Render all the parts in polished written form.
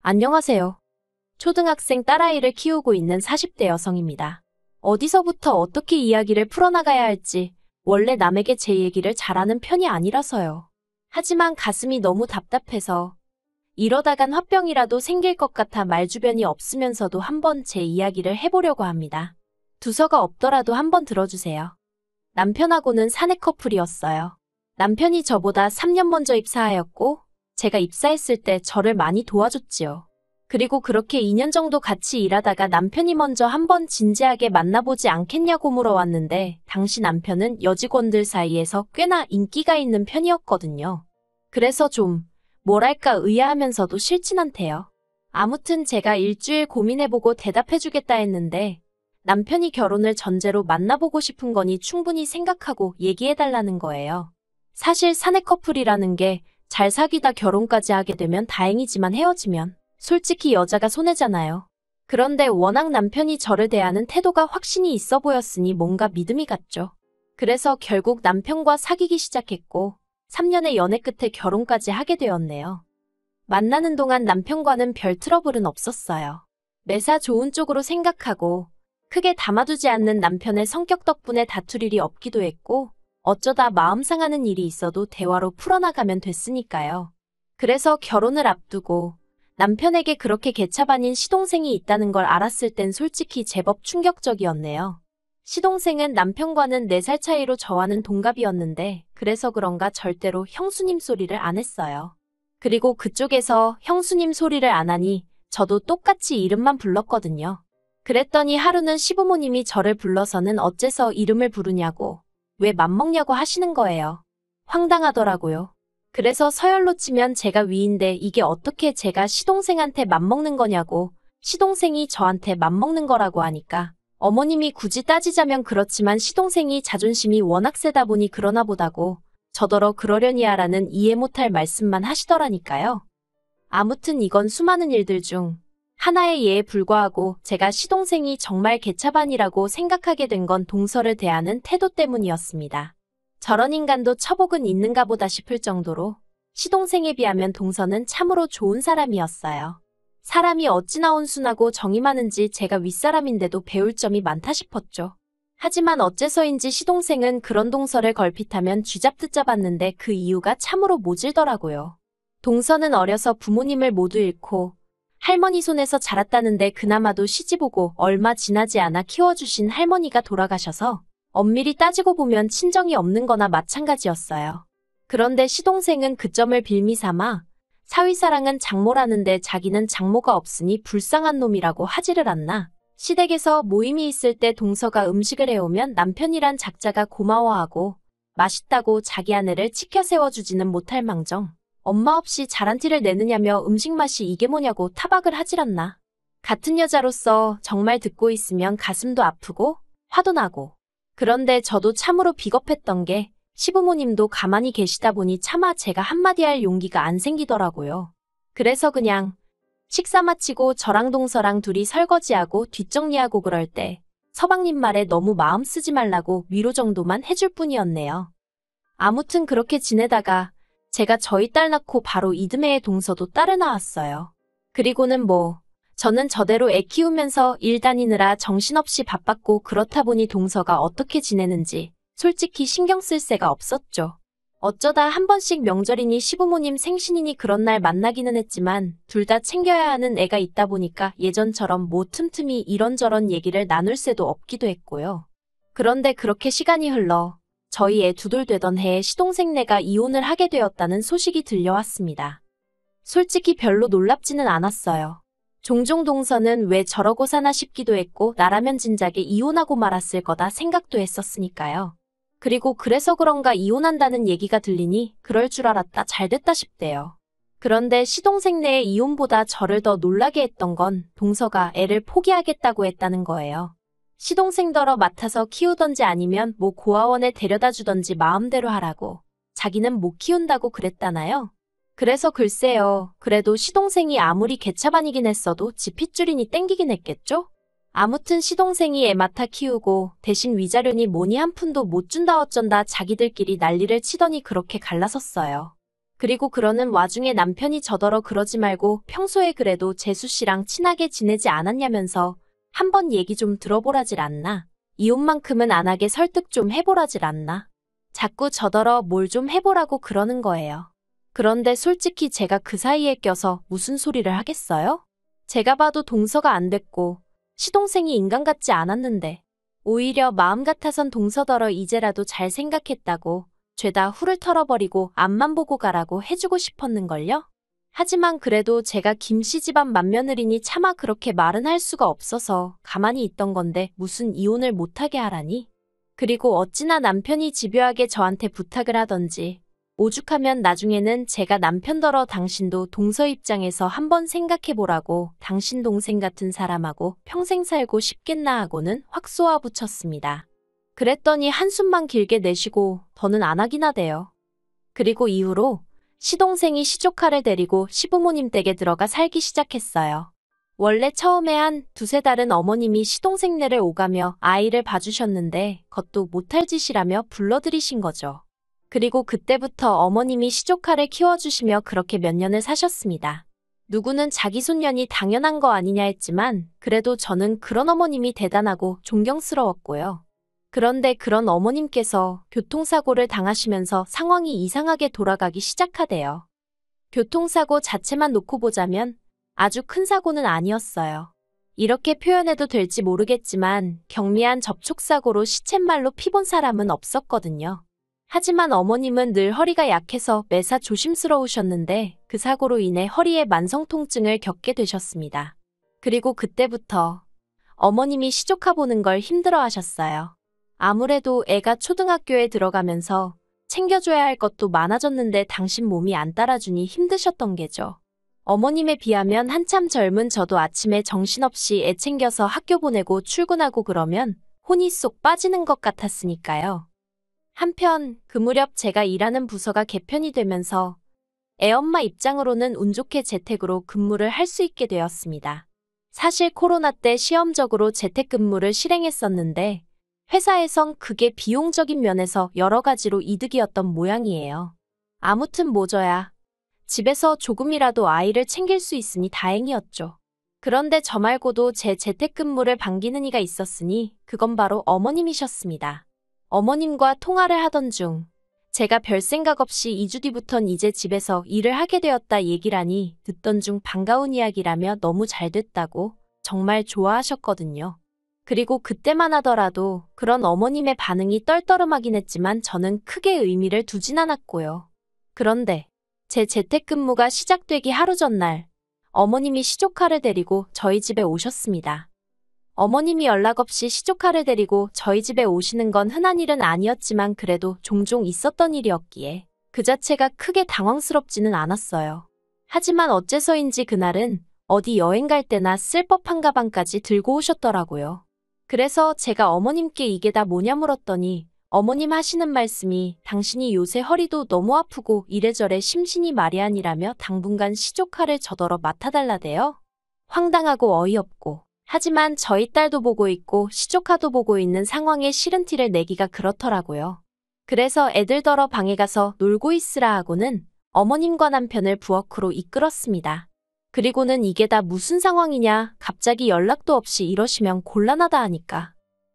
안녕하세요. 초등학생 딸아이를 키우고 있는 40대 여성입니다. 어디서부터 어떻게 이야기를 풀어나가야 할지 원래 남에게 제 얘기를 잘하는 편이 아니라서요. 하지만 가슴이 너무 답답해서 이러다간 화병이라도 생길 것 같아 말주변이 없으면서도 한번 제 이야기를 해보려고 합니다. 두서가 없더라도 한번 들어주세요. 남편하고는 사내 커플이었어요. 남편이 저보다 3년 먼저 입사하였고 제가 입사했을 때 저를 많이 도와줬지요. 그리고 그렇게 2년 정도 같이 일하다가 남편이 먼저 한번 진지하게 만나보지 않겠냐고 물어왔는데 당시 남편은 여직원들 사이에서 꽤나 인기가 있는 편이었거든요. 그래서 좀 뭐랄까 의아하면서도 싫진 않대요. 아무튼 제가 일주일 고민해보고 대답해주겠다 했는데 남편이 결혼을 전제로 만나보고 싶은 거니 충분히 생각하고 얘기해달라는 거예요. 사실 사내 커플이라는 게 잘 사귀다 결혼까지 하게 되면 다행이지만 헤어지면 솔직히 여자가 손해잖아요. 그런데 워낙 남편이 저를 대하는 태도가 확신이 있어 보였으니 뭔가 믿음이 갔죠. 그래서 결국 남편과 사귀기 시작했고 3년의 연애 끝에 결혼까지 하게 되었네요. 만나는 동안 남편과는 별 트러블은 없었어요. 매사 좋은 쪽으로 생각하고 크게 담아두지 않는 남편의 성격 덕분에 다툴 일이 없기도 했고 어쩌다 마음 상하는 일이 있어도 대화로 풀어나가면 됐으니까요. 그래서 결혼을 앞두고 남편에게 그렇게 개차반인 시동생이 있다는 걸 알았을 땐 솔직히 제법 충격적이었네요. 시동생은 남편과는 4살 차이로 저와는 동갑이었는데 그래서 그런가 절대로 형수님 소리를 안 했어요. 그리고 그쪽에서 형수님 소리를 안 하니 저도 똑같이 이름만 불렀거든요. 그랬더니 하루는 시부모님이 저를 불러서는 어째서 이름을 부르냐고 왜 맘먹냐고 하시는 거예요. 황당하더라고요. 그래서 서열로 치면 제가 위인데 이게 어떻게 제가 시동생한테 맘먹는 거냐고 시동생이 저한테 맘먹는 거라고 하니까 어머님이 굳이 따지자면 그렇지만 시동생이 자존심이 워낙 세다 보니 그러나 보다고 저더러 그러려니야 라는 이해 못할 말씀만 하시더라니까요. 아무튼 이건 수많은 일들 중 하나의 예에 불과하고 제가 시동생이 정말 개차반이라고 생각하게 된 건 동서를 대하는 태도 때문이었습니다. 저런 인간도 처복은 있는가 보다 싶을 정도로 시동생에 비하면 동서는 참으로 좋은 사람이었어요. 사람이 어찌나 온순하고 정이 많은지 제가 윗사람인데도 배울 점이 많다 싶었죠. 하지만 어째서인지 시동생은 그런 동서를 걸핏하면 쥐잡듯 잡았는데 그 이유가 참으로 모질더라고요. 동서는 어려서 부모님을 모두 잃고 할머니 손에서 자랐다는데 그나마도 시집오고 얼마 지나지 않아 키워주신 할머니가 돌아가셔서 엄밀히 따지고 보면 친정이 없는 거나 마찬가지였어요. 그런데 시동생은 그 점을 빌미삼아 사위사랑은 장모라는데 자기는 장모가 없으니 불쌍한 놈이라고 하지를 않나. 시댁에서 모임이 있을 때 동서가 음식을 해오면 남편이란 작자가 고마워하고 맛있다고 자기 아내를 치켜 세워주지는 못할 망정 엄마 없이 잘한 티를 내느냐며 음식 맛이 이게 뭐냐고 타박을 하질 않나. 같은 여자로서 정말 듣고 있으면 가슴도 아프고 화도 나고. 그런데 저도 참으로 비겁했던 게 시부모님도 가만히 계시다 보니 차마 제가 한마디 할 용기가 안 생기더라고요. 그래서 그냥 식사 마치고 저랑 동서랑 둘이 설거지하고 뒷정리하고 그럴 때 서방님 말에 너무 마음 쓰지 말라고 위로 정도만 해줄 뿐이었네요. 아무튼 그렇게 지내다가 제가 저희 딸 낳고 바로 이듬해에 동서도 딸을 낳았어요. 그리고는 저는 저대로 애 키우면서 일 다니느라 정신없이 바빴고 그렇다 보니 동서가 어떻게 지내는지 솔직히 신경 쓸 새가 없었죠. 어쩌다 한 번씩 명절이니 시부모님 생신이니 그런 날 만나기는 했지만 둘 다 챙겨야 하는 애가 있다 보니까 예전처럼 틈틈이 이런저런 얘기를 나눌 새도 없기도 했고요. 그런데 그렇게 시간이 흘러 저희 애 두돌되던 해에 시동생네가 이혼을 하게 되었다는 소식이 들려왔습니다. 솔직히 별로 놀랍지는 않았어요. 종종 동서는 왜 저러고 사나 싶기도 했고 나라면 진작에 이혼하고 말았을 거다 생각도 했었으니까요. 그리고 그래서 그런가 이혼한다는 얘기가 들리니 그럴 줄 알았다 잘됐다 싶대요. 그런데 시동생네의 이혼보다 저를 더 놀라게 했던 건 동서가 애를 포기하겠다고 했다는 거예요. 시동생더러 맡아서 키우던지 아니면 고아원에 데려다 주던지 마음대로 하라고. 자기는 못 키운다고 그랬다나요? 그래서 글쎄요. 그래도 시동생이 아무리 개차반이긴 했어도 지 핏줄이니 땡기긴 했겠죠? 아무튼 시동생이 애 맡아 키우고 대신 위자료니 뭐니 한 푼도 못 준다 어쩐다 자기들끼리 난리를 치더니 그렇게 갈라섰어요. 그리고 그러는 와중에 남편이 저더러 그러지 말고 평소에 그래도 재수 씨랑 친하게 지내지 않았냐면서 한번 얘기 좀 들어보라질 않나. 이혼만큼은 안 하게 설득 좀 해보라질 않나. 자꾸 저더러 뭘 좀 해보라고 그러는 거예요. 그런데 솔직히 제가 그 사이에 껴서 무슨 소리를 하겠어요? 제가 봐도 동서가 안 됐고 시동생이 인간 같지 않았는데 오히려 마음 같아선 동서더러 이제라도 잘 생각했다고 죄다 후를 털어버리고 앞만 보고 가라고 해주고 싶었는걸요? 하지만 그래도 제가 김씨 집안 맏며느리니 차마 그렇게 말은 할 수가 없어서 가만히 있던 건데 무슨 이혼을 못하게 하라니? 그리고 어찌나 남편이 집요하게 저한테 부탁을 하던지 오죽하면 나중에는 제가 남편더러 당신도 동서 입장에서 한번 생각해보라고 당신 동생 같은 사람하고 평생 살고 싶겠나 하고는 확 쏘아붙였습니다. 그랬더니 한숨만 길게 내쉬고 더는 안 하긴 하대요. 그리고 이후로 시동생이 시조카를 데리고 시부모님 댁에 들어가 살기 시작했어요. 원래 처음에 한 두세 달은 어머님이 시동생네를 오가며 아이를 봐주셨는데 그것도 못할 짓이라며 불러들이신 거죠. 그리고 그때부터 어머님이 시조카를 키워주시며 그렇게 몇 년을 사셨습니다. 누구는 자기 손년이 당연한 거 아니냐 했지만 그래도 저는 그런 어머님이 대단하고 존경스러웠고요. 그런데 그런 어머님께서 교통사고를 당하시면서 상황이 이상하게 돌아가기 시작하대요. 교통사고 자체만 놓고 보자면 아주 큰 사고는 아니었어요. 이렇게 표현해도 될지 모르겠지만 경미한 접촉사고로 시쳇말로 피본 사람은 없었거든요. 하지만 어머님은 늘 허리가 약해서 매사 조심스러우셨는데 그 사고로 인해 허리에 만성통증을 겪게 되셨습니다. 그리고 그때부터 어머님이 시조카 보는 걸 힘들어하셨어요. 아무래도 애가 초등학교에 들어가면서 챙겨줘야 할 것도 많아졌는데 당신 몸이 안 따라주니 힘드셨던 게죠. 어머님에 비하면 한참 젊은 저도 아침에 정신없이 애 챙겨서 학교 보내고 출근하고 그러면 혼이 쏙 빠지는 것 같았으니까요. 한편 그 무렵 제가 일하는 부서가 개편이 되면서 애엄마 입장으로는 운 좋게 재택으로 근무를 할 수 있게 되었습니다. 사실 코로나 때 시험적으로 재택근무를 실행했었는데 회사에선 그게 비용적인 면에서 여러 가지로 이득이었던 모양이에요. 아무튼 뭐져야 집에서 조금이라도 아이를 챙길 수 있으니 다행이었죠. 그런데 저 말고도 제 재택근무를 반기는 이가 있었으니 그건 바로 어머님이셨습니다. 어머님과 통화를 하던 중 제가 별 생각 없이 2주 뒤부턴 이제 집에서 일을 하게 되었다 얘기라니 듣던 중 반가운 이야기라며 너무 잘 됐다고 정말 좋아하셨거든요. 그리고 그때만 하더라도 그런 어머님의 반응이 떨떠름하긴 했지만 저는 크게 의미를 두진 않았고요. 그런데 제 재택근무가 시작되기 하루 전날 어머님이 시조카를 데리고 저희 집에 오셨습니다. 어머님이 연락 없이 시조카를 데리고 저희 집에 오시는 건 흔한 일은 아니었지만 그래도 종종 있었던 일이었기에 그 자체가 크게 당황스럽지는 않았어요. 하지만 어째서인지 그날은 어디 여행 갈 때나 쓸 법한 가방까지 들고 오셨더라고요. 그래서 제가 어머님께 이게 다 뭐냐 물었더니 어머님 하시는 말씀이 당신이 요새 허리도 너무 아프고 이래저래 심신이 말이 아니라며 당분간 시조카를 저더러 맡아달라대요. 황당하고 어이없고 하지만 저희 딸도 보고 있고 시조카도 보고 있는 상황에 싫은 티를 내기가 그렇더라고요. 그래서 애들더러 방에 가서 놀고 있으라 하고는 어머님과 남편을 부엌으로 이끌었습니다. 그리고는 이게 다 무슨 상황이냐 갑자기 연락도 없이 이러시면 곤란하다 하니까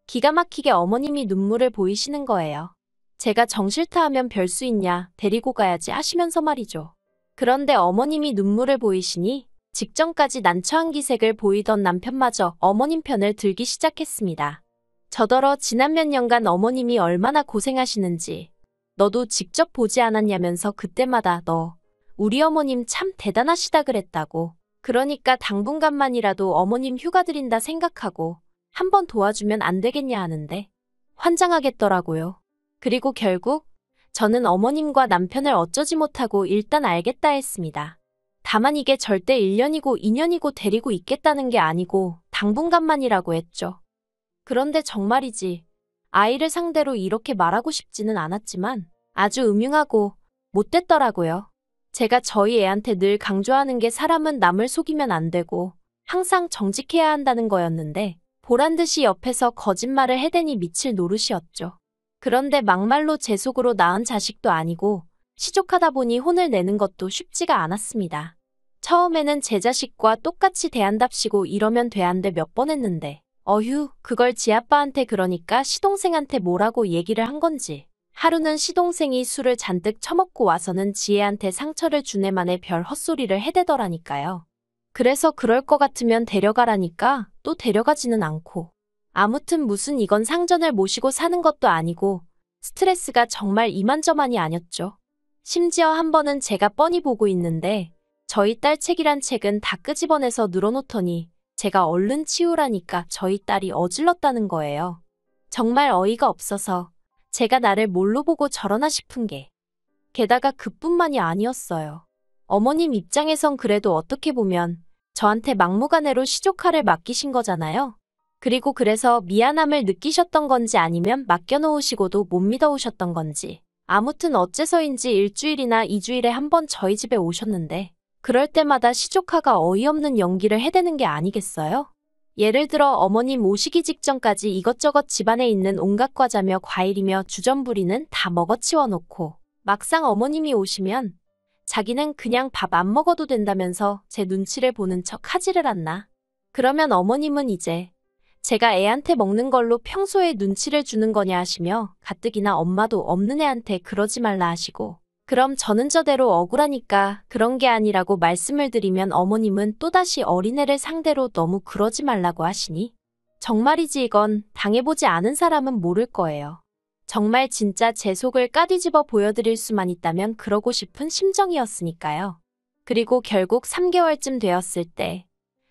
기가 막히게 어머님이 눈물을 보이시는 거예요. 제가 정 싫다 하면 별 수 있냐 데리고 가야지 하시면서 말이죠. 그런데 어머님이 눈물을 보이시니 직전까지 난처한 기색을 보이던 남편마저 어머님 편을 들기 시작했습니다. 저더러 지난 몇 년간 어머님이 얼마나 고생하시는지 너도 직접 보지 않았냐면서 그때마다 너 우리 어머님 참 대단하시다 그랬다고. 그러니까 당분간만이라도 어머님 휴가 드린다 생각하고 한번 도와주면 안 되겠냐 하는데 환장하겠더라고요. 그리고 결국 저는 어머님과 남편을 어쩌지 못하고 일단 알겠다 했습니다. 다만 이게 절대 1년이고 2년이고 데리고 있겠다는 게 아니고 당분간만이라고 했죠. 그런데 정말이지 아이를 상대로 이렇게 말하고 싶지는 않았지만 아주 음흉하고 못됐더라고요. 제가 저희 애한테 늘 강조하는 게 사람은 남을 속이면 안 되고 항상 정직해야 한다는 거였는데 보란듯이 옆에서 거짓말을 해대니 미칠 노릇이었죠. 그런데 막말로 제 속으로 낳은 자식도 아니고 시족하다 보니 혼을 내는 것도 쉽지가 않았습니다. 처음에는 제 자식과 똑같이 대한답시고 이러면 돼안돼 몇 번 했는데 그걸 지아빠한테 그러니까 시동생한테 뭐라고 얘기를 한 건지. 하루는 시동생이 술을 잔뜩 처먹고 와서는 지혜한테 상처를 준 애만에 별 헛소리를 해대더라니까요. 그래서 그럴 것 같으면 데려가라니까 또 데려가지는 않고. 아무튼 무슨 이건 상전을 모시고 사는 것도 아니고 스트레스가 정말 이만저만이 아니었죠. 심지어 한 번은 제가 뻔히 보고 있는데 저희 딸 책이란 책은 다 끄집어내서 늘어놓더니 제가 얼른 치우라니까 저희 딸이 어질렀다는 거예요. 정말 어이가 없어서 제가 나를 뭘로 보고 저러나 싶은 게. 게다가 그뿐만이 아니었어요. 어머님 입장에선 그래도 어떻게 보면 저한테 막무가내로 시조카를 맡기신 거잖아요. 그리고 그래서 미안함을 느끼셨던 건지 아니면 맡겨놓으시고도 못 믿어오셨던 건지. 아무튼 어째서인지 일주일이나 2주일에 한 번 저희 집에 오셨는데 그럴 때마다 시조카가 어이없는 연기를 해대는 게 아니겠어요? 예를 들어 어머님 오시기 직전까지 이것저것 집안에 있는 온갖 과자며 과일이며 주전부리는 다 먹어치워 놓고 막상 어머님이 오시면 자기는 그냥 밥 안 먹어도 된다면서 제 눈치를 보는 척 하지를 않나. 그러면 어머님은 이제 제가 애한테 먹는 걸로 평소에 눈치를 주는 거냐 하시며 가뜩이나 엄마도 없는 애한테 그러지 말라 하시고 그럼 저는 저대로 억울하니까 그런 게 아니라고 말씀을 드리면 어머님은 또다시 어린애를 상대로 너무 그러지 말라고 하시니 정말이지 이건 당해보지 않은 사람은 모를 거예요. 정말 진짜 제 속을 까뒤집어 보여드릴 수만 있다면 그러고 싶은 심정이었으니까요. 그리고 결국 3개월쯤 되었을 때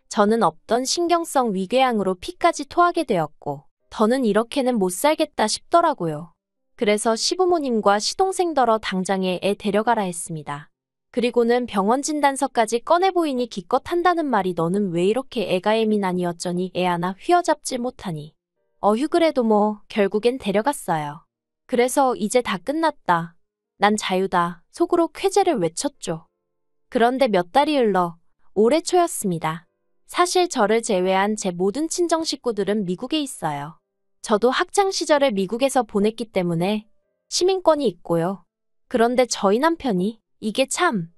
저는 없던 신경성 위궤양으로 피까지 토하게 되었고 더는 이렇게는 못 살겠다 싶더라고요. 그래서 시부모님과 시동생더러 당장에 애 데려가라 했습니다. 그리고는 병원 진단서까지 꺼내보이니 기껏 한다는 말이 너는 왜 이렇게 애가 예민하니 어쩌니 애 하나 휘어잡질 못하니. 그래도 뭐 결국엔 데려갔어요. 그래서 이제 다 끝났다. 난 자유다. 속으로 쾌재를 외쳤죠. 그런데 몇 달이 흘러 올해 초였습니다. 사실 저를 제외한 제 모든 친정 식구들은 미국에 있어요. 저도 학창 시절을 미국에서 보냈기 때문에 시민권이 있고요. 그런데 저희 남편이 이게 참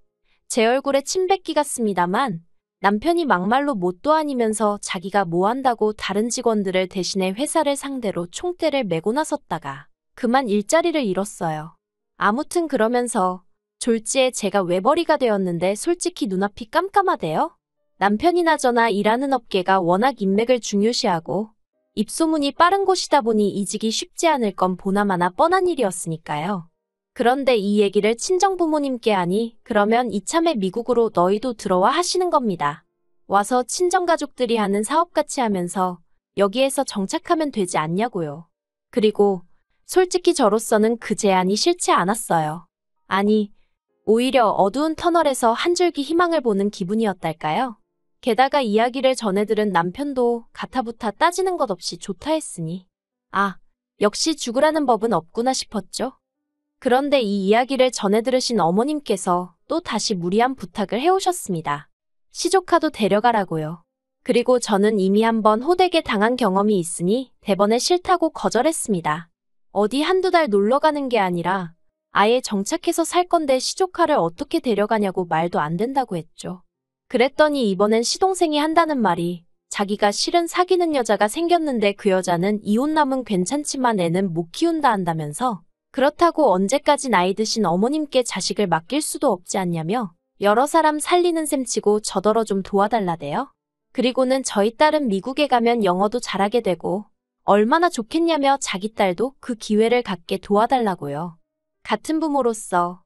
제 얼굴에 침 뱉기 같습니다만 남편이 막말로 뭣도 아니면서 자기가 뭐 한다고 다른 직원들을 대신해 회사를 상대로 총대를 메고 나섰다가 그만 일자리를 잃었어요. 아무튼 그러면서 졸지에 제가 외벌이가 되었는데 솔직히 눈앞이 깜깜하대요. 남편이나 저나 일하는 업계가 워낙 인맥을 중요시하고 입소문이 빠른 곳이다 보니 이직이 쉽지 않을 건 보나마나 뻔한 일이었으니까요. 그런데 이 얘기를 친정부모님께 하니 그러면 이참에 미국으로 너희도 들어와 하시는 겁니다. 와서 친정가족들이 하는 사업같이 하면서 여기에서 정착하면 되지 않냐고요. 그리고 솔직히 저로서는 그 제안이 싫지 않았어요. 아니, 오히려 어두운 터널에서 한 줄기 희망을 보는 기분이었달까요? 게다가 이야기를 전해들은 남편도 가타부타 따지는 것 없이 좋다 했으니 역시 죽으라는 법은 없구나 싶었죠. 그런데 이 이야기를 전해들으신 어머님께서 또 다시 무리한 부탁을 해오셨습니다. 시조카도 데려가라고요. 그리고 저는 이미 한번 호되게 당한 경험이 있으니 대번에 싫다고 거절했습니다. 어디 한두 달 놀러 가는 게 아니라 아예 정착해서 살 건데 시조카를 어떻게 데려가냐고 말도 안 된다고 했죠. 그랬더니 이번엔 시동생이 한다는 말이 자기가 실은 사귀는 여자가 생겼는데 그 여자는 이혼남은 괜찮지만 애는 못 키운다 한다면서 그렇다고 언제까지 나이 드신 어머님께 자식을 맡길 수도 없지 않냐며 여러 사람 살리는 셈치고 저더러 좀 도와달라대요. 그리고는 저희 딸은 미국에 가면 영어도 잘하게 되고 얼마나 좋겠냐며 자기 딸도 그 기회를 갖게 도와달라고요. 같은 부모로서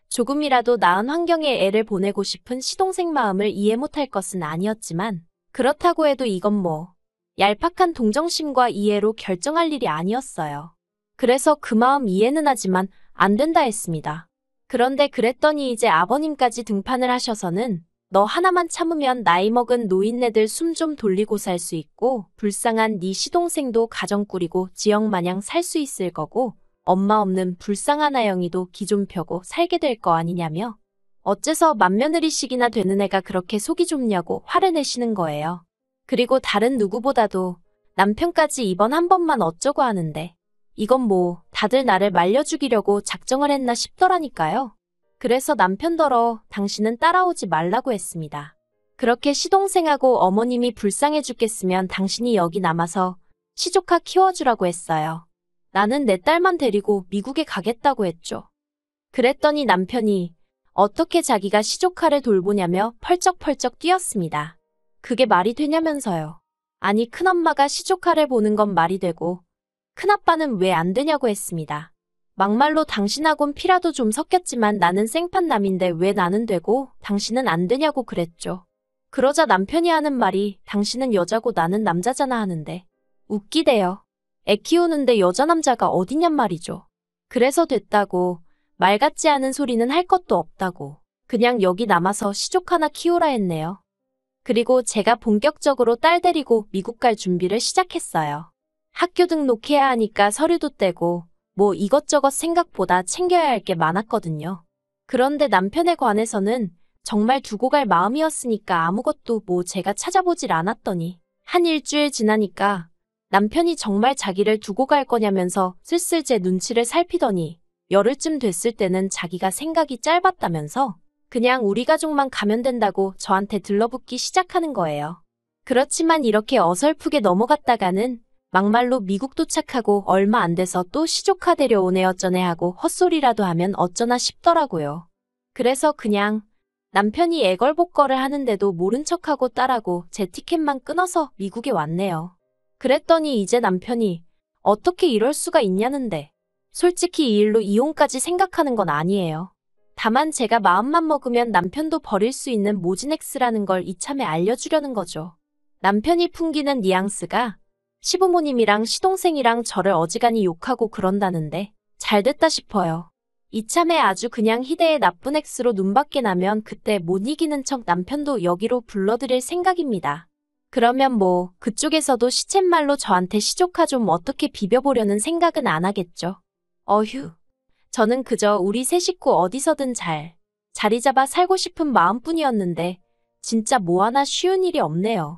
조금이라도 나은 환경에 애를 보내고 싶은 시동생 마음을 이해 못할 것은 아니었지만 그렇다고 해도 이건 뭐 얄팍한 동정심과 이해로 결정할 일이 아니었어요. 그래서 그 마음 이해는 하지만 안 된다 했습니다. 그런데 그랬더니 이제 아버님까지 등판을 하셔서는 너 하나만 참으면 나이 먹은 노인네들 숨 좀 돌리고 살 수 있고 불쌍한 네 시동생도 가정 꾸리고 지역마냥 살 수 있을 거고 엄마 없는 불쌍한 아영이도 기 좀 펴고 살게 될 거 아니냐며 어째서 맏며느리씩이나 되는 애가 그렇게 속이 좁냐고 화를 내시는 거예요. 그리고 다른 누구보다도 남편까지 이번 한 번만 어쩌고 하는데 이건 뭐 다들 나를 말려 죽이려고 작정을 했나 싶더라니까요. 그래서 남편더러 당신은 따라오지 말라고 했습니다. 그렇게 시동생하고 어머님이 불쌍해 죽겠으면 당신이 여기 남아서 시조카 키워주라고 했어요. 나는 내 딸만 데리고 미국에 가겠다고 했죠. 그랬더니 남편이 어떻게 자기가 시조카를 돌보냐며 펄쩍펄쩍 뛰었습니다. 그게 말이 되냐면서요. 아니 큰엄마가 시조카를 보는 건 말이 되고 큰아빠는 왜 안 되냐고 했습니다. 막말로 당신하곤 피라도 좀 섞였지만 나는 생판남인데 왜 나는 되고 당신은 안 되냐고 그랬죠. 그러자 남편이 하는 말이 당신은 여자고 나는 남자잖아 하는데 웃기대요. 애 키우는데 여자 남자가 어디냔 말이죠. 그래서 됐다고 말 같지 않은 소리는 할 것도 없다고 그냥 여기 남아서 시족 하나 키우라 했네요. 그리고 제가 본격적으로 딸 데리고 미국 갈 준비를 시작했어요. 학교 등록해야 하니까 서류도 떼고 뭐 이것저것 생각보다 챙겨야 할 게 많았거든요. 그런데 남편에 관해서는 정말 두고 갈 마음이었으니까 아무것도 뭐 제가 찾아보질 않았더니 한 일주일 지나니까 남편이 정말 자기를 두고 갈 거냐면서 슬슬 제 눈치를 살피더니 열흘쯤 됐을 때는 자기가 생각이 짧았다면서 그냥 우리 가족만 가면 된다고 저한테 들러붙기 시작하는 거예요. 그렇지만 이렇게 어설프게 넘어갔다가는 막말로 미국 도착하고 얼마 안 돼서 또 시조카 데려오네 어쩌네 하고 헛소리라도 하면 어쩌나 싶더라고요. 그래서 그냥 남편이 애걸복걸을 하는데도 모른 척하고 딸하고 제 티켓만 끊어서 미국에 왔네요. 그랬더니 이제 남편이 어떻게 이럴 수가 있냐는데 솔직히 이 일로 이혼까지 생각하는 건 아니에요. 다만 제가 마음만 먹으면 남편도 버릴 수 있는 모진엑스라는 걸 이참에 알려주려는 거죠. 남편이 풍기는 뉘앙스가 시부모님이랑 시동생이랑 저를 어지간히 욕하고 그런다는데 잘됐다 싶어요. 이참에 아주 그냥 희대의 나쁜 X로 눈밖에 나면 그때 못 이기는 척 남편도 여기로 불러들일 생각입니다. 그러면 뭐 그쪽에서도 시쳇말로 저한테 시조카 좀 어떻게 비벼보려는 생각은 안 하겠죠. 어휴. 저는 그저 우리 세 식구 어디서든 자리 잡아 살고 싶은 마음뿐이었는데 진짜 뭐 하나 쉬운 일이 없네요.